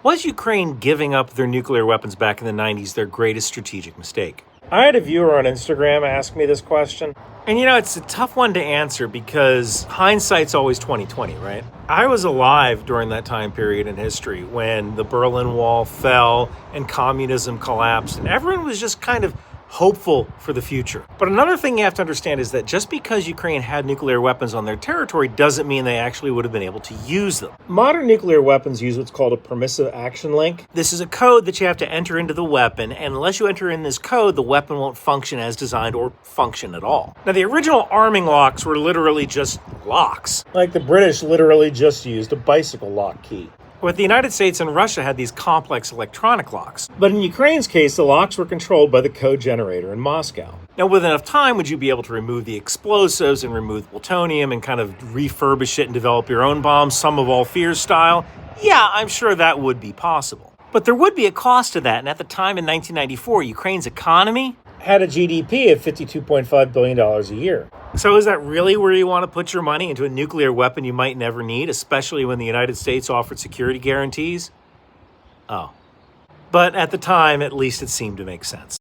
Was Ukraine giving up their nuclear weapons back in the 90s their greatest strategic mistake? I had a viewer on Instagram ask me this question. And it's a tough one to answer because hindsight's always 2020, right? I was alive during that time period in history when the Berlin Wall fell and communism collapsed, and everyone was just kind of hopeful for the future. But another thing you have to understand is that just because Ukraine had nuclear weapons on their territory doesn't mean they actually would have been able to use them. Modern nuclear weapons use what's called a permissive action link. This is a code that you have to enter into the weapon, and unless you enter in this code, the weapon won't function as designed or function at all. Now, the original arming locks were literally just locks. Like the British literally just used a bicycle lock key. But the United States and Russia had these complex electronic locks. But in Ukraine's case, the locks were controlled by the code generator in Moscow. Now, with enough time, would you be able to remove the explosives and remove plutonium and kind of refurbish it and develop your own bombs, Sum of All Fears style? Yeah, I'm sure that would be possible. But there would be a cost to that, and at the time in 1994, Ukraine's economy had a GDP of $52.5 billion a year. So is that really where you want to put your money, into a nuclear weapon you might never need, especially when the United States offered security guarantees? Oh. But at the time, at least it seemed to make sense.